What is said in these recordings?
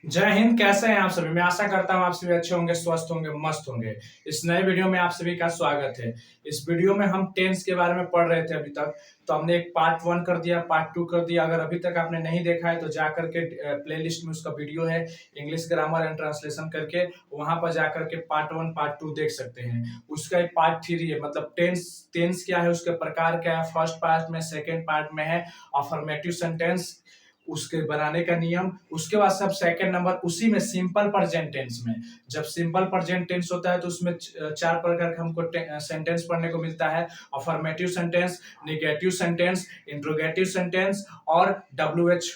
जय हिंद। कैसे हैं आप सभी? मैं आशा करता हूं आप सभी अच्छे होंगे, स्वस्थ होंगे, मस्त होंगे। इस नए वीडियो में आप सभी का स्वागत है। इस वीडियो में हम टेंस के बारे में पढ़ रहे थे अभी तक। तो हमने एक पार्ट 1 कर दिया, पार्ट 2 कर दिया। अगर अभी तक आपने नहीं देखा है तो जा करके प्लेलिस्ट में उसका वीडियो है, इंग्लिश ग्रामर एंड ट्रांसलेशन करके वहां पर जाकर के पार्ट 1 पार्ट 2 देख सकते हैं। उसका एक पार्ट 3 है, मतलब टेंस टेंस क्या है, उसके प्रकार क्या है। फर्स्ट पार्ट में, सेकेंड पार्ट में है अफर्मेटिव सेंटेंस, उसके बनाने का नियम। उसके बाद सब सेकंड नंबर उसी में सिंपल प्रेजेंट टेंस में। जब सिंपल प्रेजेंट टेंस होता है तो उसमें चार प्रकार का हमको सेंटेंस पढ़ने को मिलता है। Affirmative sentence, negative sentence, interrogative sentence और WH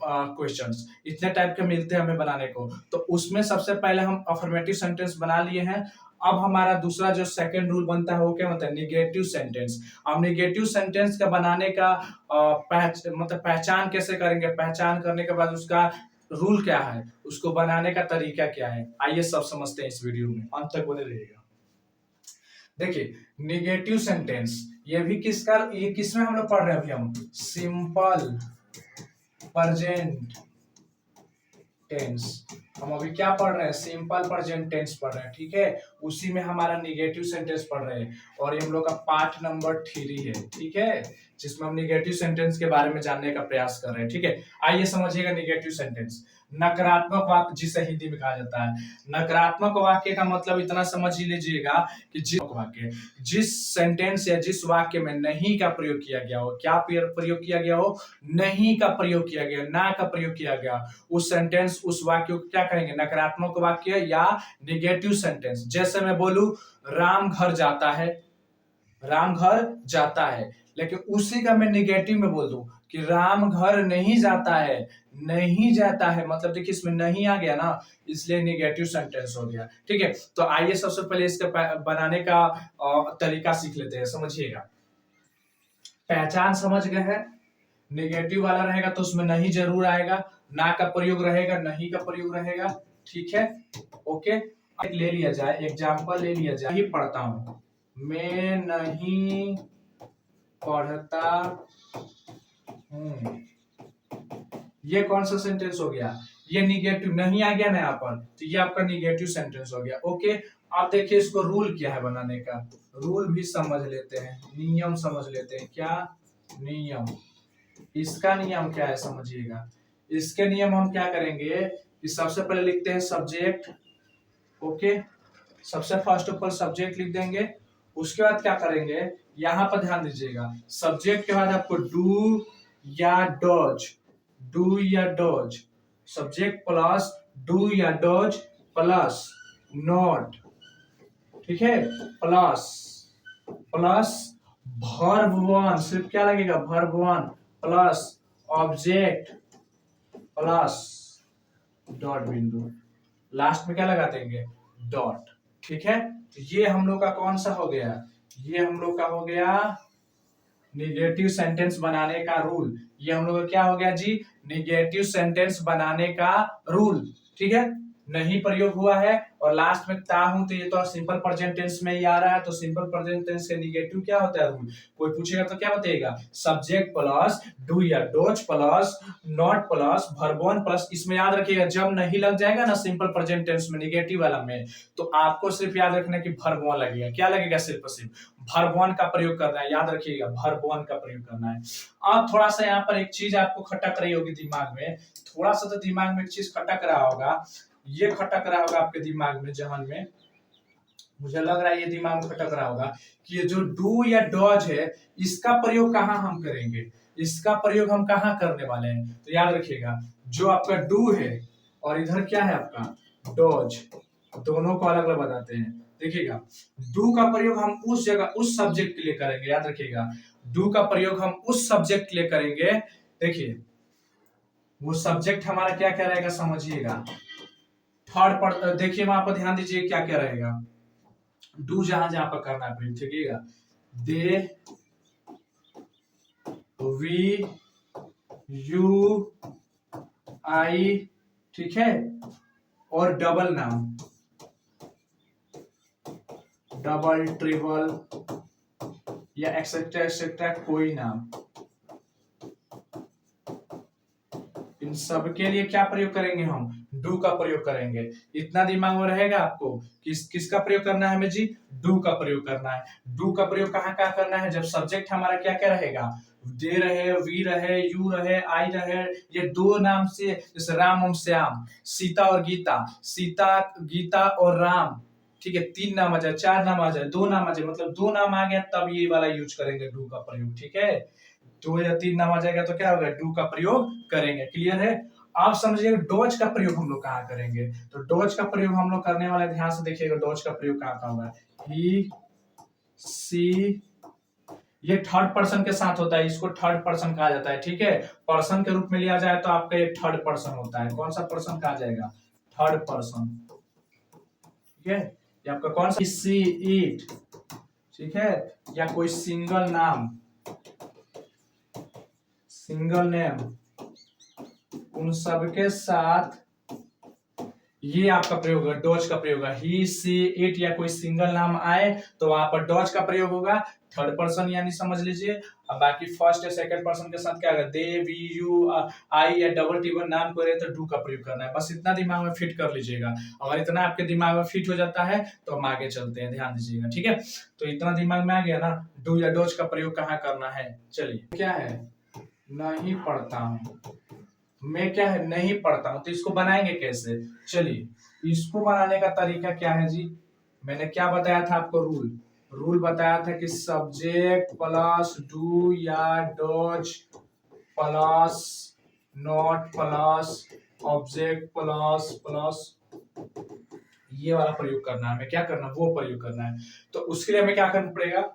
क्वेश्चंस। इतने टाइप के मिलते हैं हमें बनाने को। तो उसमें सबसे पहले हम अफर्मेटिव सेंटेंस बना लिए हैं। अब हमारा दूसरा जो सेकंड रूल बनता है वो क्या होता है? Negative sentence. अब निगेटिव सेंटेंस का बनाने का मतलब पहचान कैसे करेंगे, पहचान करने के बाद उसका रूल क्या है, उसको बनाने का तरीका क्या है, आइए सब समझते हैं इस वीडियो में। अंत तक बने रहिएगा। देखिए, निगेटिव सेंटेंस ये किसमें हम लोग पढ़ रहे हैं? अभी हम सिंपल प्रेजेंट टेंस। हम अभी क्या पढ़ रहे हैं? सिंपल प्रेजेंट टेंस पढ़ रहे हैं, ठीक है। उसी में हमारा निगेटिव सेंटेंस पढ़ रहे हैं और ये हम लोग का पार्ट नंबर 3 है, ठीक है, जिसमें हम निगेटिव सेंटेंस के बारे में जानने का प्रयास कर रहे हैं, ठीक है। आइए समझिएगा निगेटिव सेंटेंस। नकारात्मक वाक्य जिसे हिंदी में कहा जाता है। नकारात्मक वाक्य का मतलब इतना समझ ही लीजिएगा कि जिस सेंटेंस या जिस वाक्य में नहीं का प्रयोग किया गया हो। क्या प्रयोग किया गया हो? नहीं का प्रयोग किया गया, ना का प्रयोग किया गया। उस सेंटेंस, उस वाक्य को क्या कहेंगे? नकारात्मक वाक्य या निगेटिव सेंटेंस। जैसे मैं बोलूं राम घर जाता है, राम घर जाता है, लेकिन उसी का मैं निगेटिव में बोल दूं कि राम घर नहीं जाता है। नहीं जाता है मतलब देखिए इसमें नहीं आ गया ना, इसलिए निगेटिव सेंटेंस हो गया, ठीक है। तो आइए सबसे पहले इसका बनाने का तरीका सीख लेते हैं, समझिएगा। पहचान समझ गए हैं। निगेटिव वाला रहेगा तो उसमें नहीं जरूर आएगा, ना का प्रयोग रहेगा, नहीं का प्रयोग रहेगा, ठीक है। ओके, ले लिया जाए, एग्जाम्पल ले लिया जाए। ही पढ़ता हूं, मैं नहीं पढ़ता हूं। ये कौन सा सेंटेंस हो गया? ये निगेटिव, नहीं आ गया ना यहाँ पर, तो ये आपका निगेटिव सेंटेंस हो गया। ओके, अब देखिए इसको रूल क्या है बनाने का। रूल भी समझ लेते हैं, नियम समझ लेते हैं। क्या नियम? इसका नियम क्या है समझिएगा। इसके नियम हम क्या करेंगे कि सबसे पहले लिखते हैं सब्जेक्ट। ओके, सबसे फर्स्ट ऑफ ऑल सब्जेक्ट लिख देंगे। उसके बाद क्या करेंगे, यहां पर ध्यान दीजिएगा, सब्जेक्ट के बाद आपको डू या डॉज, डू या डॉज, सब्जेक्ट प्लस डू या डॉज प्लस नॉट, ठीक है, प्लस प्लस वर्ब वन, सिर्फ क्या लगेगा? Verb one plus object plus dot बिंदु, लास्ट में क्या लगा देंगे? डॉट, ठीक है। तो ये हम लोग का कौन सा हो गया? ये हम लोग का हो गया निगेटिव सेंटेंस बनाने का रूल। ये हम लोग का क्या हो गया जी? निगेटिव सेंटेंस बनाने का रूल, ठीक है। नहीं प्रयोग हुआ है और लास्ट में ता हूं, तो ये तो सिंपल प्रेजेंट टेंस में ही आ रहा है। तो सिंपल प्रेजेंट टेंस के निगेटिव क्या होता है रूल? कोई पूछेगा तो क्या बताइएगा? सब्जेक्ट प्लस डू या dose plus not plus verb one plus, इसमें याद रखिएगा जब नहीं लग जाएगा ना सिंपल प्रेजेंट टेंस में, निगेटिव वाला में, तो आपको सिर्फ याद रखना कि वर्ब वन लगेगा। क्या लगेगा? सिर्फ सिर्फ वर्ब वन का प्रयोग करना है, याद रखिएगा वर्ब वन का प्रयोग करना है। अब थोड़ा सा यहाँ पर एक चीज आपको खटक रही होगी दिमाग में, थोड़ा सा तो दिमाग में एक चीज खटक रहा होगा। ये खटक रहा होगा आपके दिमाग में, जहन में, मुझे लग रहा है ये दिमाग में खटक रहा होगा कि ये जो डू या डॉज है, इसका प्रयोग कहाँ हम करेंगे, इसका प्रयोग हम कहाँ करने वाले हैं। तो याद रखिएगा, जो आपका डू है और इधर क्या है आपका डॉज, दोनों को अलग अलग बताते हैं। देखिएगा, डू का प्रयोग हम उस जगह, उस सब्जेक्ट के लिए करेंगे, याद रखिएगा। डू का प्रयोग हम उस सब्जेक्ट के लिए करेंगे। देखिए, वो सब्जेक्ट हमारा क्या क्या रहेगा समझिएगा। थर्ड पर देखिए, वहां पर ध्यान दीजिए क्या क्या रहेगा। डू जहां जहां पर करना है, ठीक है। दे, वी, यू, आई, ठीक है, और डबल नाम, डबल, ट्रिपल या एक्सेट्रा एक्सेट्रा कोई नाम, इन सब के लिए क्या प्रयोग करेंगे हम? डू का प्रयोग करेंगे। इतना दिमाग में रहेगा आपको। किसका प्रयोग करना है हमें जी? डू का प्रयोग करना है। डू का प्रयोग कहाँ कहाँ करना है? जब सब्जेक्ट हमारा क्या क्या रहेगा? दे रहे, वी रहे, यू रहे, आई रहे, ये दो नाम से, जैसे राम और श्याम, सीता और गीता, सीता, गीता और राम, ठीक है, 3 नाम आ जाए, 4 नाम आ जाए, 2 नाम आ जाए, मतलब 2 नाम आ गया तब ये वाला यूज करेंगे डू का प्रयोग, ठीक है। 2 या 3 नाम आ जाएगा तो क्या होगा? डू का प्रयोग करेंगे। क्लियर है? आप समझिए डॉज का प्रयोग हम लोग कहाँ करेंगे। तो डॉज का प्रयोग हम लोग करने वाले, ध्यान से देखिएगा डॉज का प्रयोग कहाँ कहाँ होगा। ही, सी, ये थर्ड पर्सन के साथ होता है, इसको थर्ड पर्सन कहा जाता है, ठीक है। पर्सन के रूप में लिया जाए तो आपका ये थर्ड पर्सन होता है। कौन सा पर्सन कहा जाएगा? थर्ड पर्सन, ठीक है। ये आपका कौन सा? सी, इट, ठीक है, या कोई सिंगल नाम, सिंगल नेम, उन सबके साथ ये आपका प्रयोग है, डॉज का प्रयोग है। ही, सी, इट या कोई सिंगल नाम आए तो वहां पर डॉज का प्रयोग होगा, थर्ड पर्सन यानी समझ लीजिए। अब बाकी फर्स्ट या सेकंड पर्सन के साथ क्या होगा? दे, वी, यू, आई या डबल टी नाम को रहे तो डू का प्रयोग करना है। बस इतना दिमाग में फिट कर लीजिएगा। अगर इतना आपके दिमाग में फिट हो जाता है तो हम आगे चलते हैं, ध्यान दीजिएगा, ठीक है। तो इतना दिमाग में आ गया ना, डू या डॉज का प्रयोग कहाँ करना है। चलिए, क्या है? नहीं पढ़ता हूं, मैं क्या है? नहीं पढ़ता हूं। तो इसको बनाएंगे कैसे? चलिए, इसको बनाने का तरीका क्या है जी? मैंने क्या बताया था आपको? रूल बताया था कि सब्जेक्ट प्लस डू या does plus not plus object plus plus ये वाला प्रयोग करना है। हमें क्या करना है? वो प्रयोग करना है। तो उसके लिए हमें क्या करना पड़ेगा?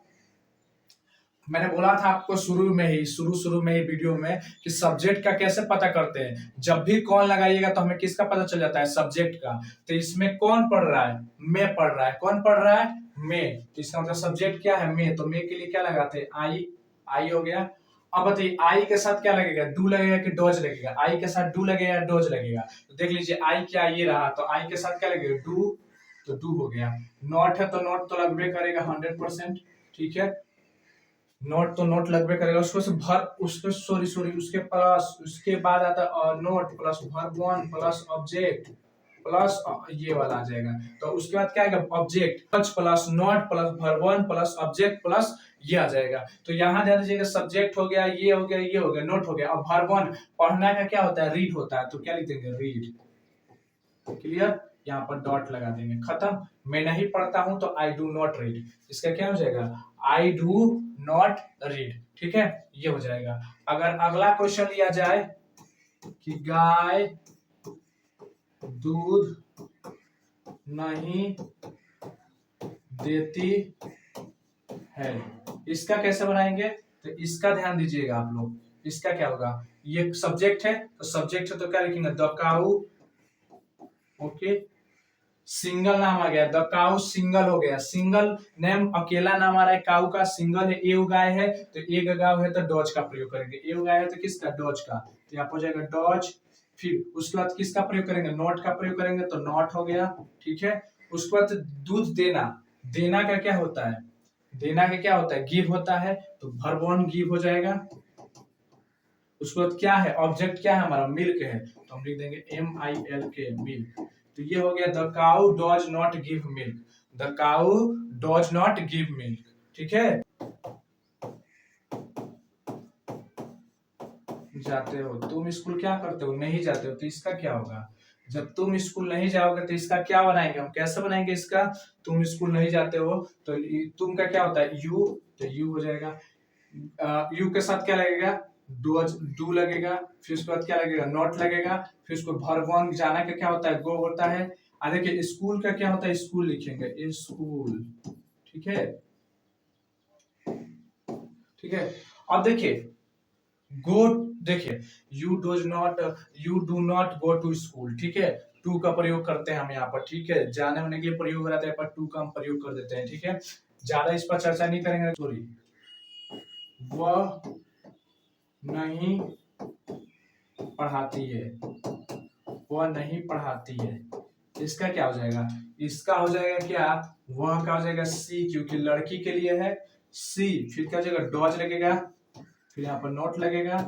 मैंने बोला था आपको शुरू में ही वीडियो में कि सब्जेक्ट का कैसे पता करते हैं। जब भी कौन लगाइएगा तो हमें किसका पता चल जाता है? सब्जेक्ट का। तो इसमें कौन पढ़ रहा है? मैं पढ़ रहा है। कौन पढ़ रहा है? मैं। तो इसका मतलब सब्जेक्ट क्या है? मैं। तो मैं के लिए क्या लगाते हैं? आई हो गया। अब बताइए आई के साथ क्या लगेगा? डू लगेगा कि डॉज लगेगा? आई के साथ डू लगेगा, डॉज लगेगा? तो देख लीजिए आई क्या ये रहा, तो आई के साथ क्या लगेगा? डू, तो डू हो गया। नॉट है तो नॉट तो लगभग करेगा 100%, ठीक है। नोट तो नोट लगभग करेगा, उसको से भर, उसके सॉरी उसके प्लस, उसके बाद आता है note plus verb one plus object plus ये वाला आ जाएगा। तो उसके बाद क्या आएगा? Object plus note plus verb one plus object plus ये आ जाएगा। तो यहाँ ध्यान दीजिएगा, सब्जेक्ट हो गया, ये हो गया, ये हो गया, नोट हो गया। अब वर्ब वन पढ़ना का क्या होता है? रीड होता है। तो क्या लिख देंगे? रीड। क्लियर? यहाँ पर डॉट लगा देंगे, खत्म। मैं नहीं पढ़ता हूं तो आई डू नॉट रीड। इसका क्या हो जाएगा? आई डू नॉट रीड, ठीक है, ये हो जाएगा। अगर अगला क्वेश्चन लिया जाए कि गाय दूध नहीं देती है, इसका कैसे बनाएंगे? तो इसका ध्यान दीजिएगा आप लोग। इसका क्या होगा? ये सब्जेक्ट है, तो सब्जेक्ट है तो क्या लिखेंगे? द काऊ, ओके, सिंगल नाम आ गया, द काउ सिंगल हो गया। सिंगल नेम अकेला नाम आ रहा है, काउ का सिंगल है, ए गाय है तो एक गाय है तो डॉज का प्रयोग करेंगे। ए गाय है तो किसका? डॉज का। तो यहाँ हो जाएगा डॉज। फिर उसके बाद किसका प्रयोग करेंगे? नॉट का प्रयोग करेंगे, तो नॉट हो गया, ठीक है। उसके बाद दूध देना, देना का क्या होता है? देना का क्या होता है? गिव होता है, तो वर्ब वन गिव हो जाएगा। उसके बाद क्या है? ऑब्जेक्ट क्या है हमारा? मिल्क है, तो हम लिख देंगे MILK, मिल्क। तो ये हो गया the cow does not give milk. The cow does not give milk, ठीक है। जाते हो, तुम स्कूल क्या करते हो? नहीं जाते हो, तो इसका क्या होगा? जब तुम स्कूल नहीं जाओगे तो इसका क्या बनाएंगे हम? कैसे बनाएंगे इसका? तुम स्कूल नहीं जाते हो तो तुम का क्या होता है? यू, तो यू हो जाएगा। यू के साथ क्या लगेगा? डू लगेगा। फिर उसके बाद क्या लगेगा? नॉट लगेगा। फिर उसको वर्ब वन जाना का क्या होता है? गो होता है। देखिए स्कूल का क्या होता है? स्कूल लिखेंगे, स्कूल, ठीक है, ठीक है। अब देखिए गो, देखिए you do not go to school, ठीक है। टू का प्रयोग करते हैं हम यहाँ पर, ठीक है, जाने होने के लिए प्रयोग हो रहा है पर टू का हम प्रयोग कर देते हैं, ठीक है। ज्यादा इस पर चर्चा नहीं करेंगे। सॉरी, वह नहीं पढ़ाती है, वह नहीं पढ़ाती है। इसका क्या हो जाएगा? इसका हो जाएगा क्या? वह का हो जाएगा सी, क्योंकि लड़की के लिए है सी। फिर क्या हो जाएगा? डॉज लगेगा, फिर यहाँ पर नोट लगेगा।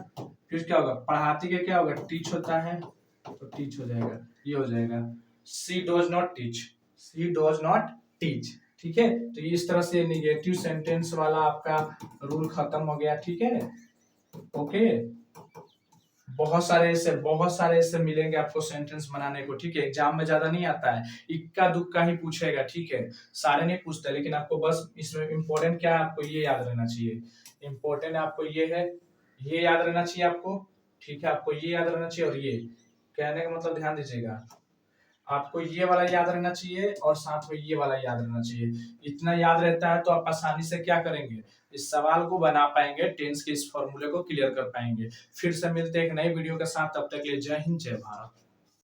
फिर क्या होगा? पढ़ाती के क्या होगा? टीच होता है, तो टीच हो जाएगा। ये हो जाएगा C does not teach, C does not teach. ठीक है, तो इस तरह से निगेटिव सेंटेंस वाला आपका रूल खत्म हो गया। ठीक है, ओके। बहुत सारे ऐसे मिलेंगे आपको सेंटेंस बनाने को। ठीक है, एग्जाम में ज्यादा नहीं आता है, इक्का दुक्का ही पूछेगा। ठीक है, सारे नहीं पूछते, लेकिन आपको बस इसमें इम्पोर्टेंट क्या है, आपको ये याद रहना चाहिए। इम्पोर्टेंट आपको ये है, ये याद रहना चाहिए आपको। ठीक है, आपको ये याद रहना चाहिए, और ये कहने का मतलब ध्यान दीजिएगा, आपको ये वाला याद रहना चाहिए और साथ में ये वाला याद रहना चाहिए। इतना याद रहता है तो आप आसानी से क्या करेंगे, इस सवाल को बना पाएंगे, टेंस के इस फॉर्मूले को क्लियर कर पाएंगे। फिर से मिलते हैं एक नई वीडियो के साथ, तब तक के लिए जय हिंद जय भारत।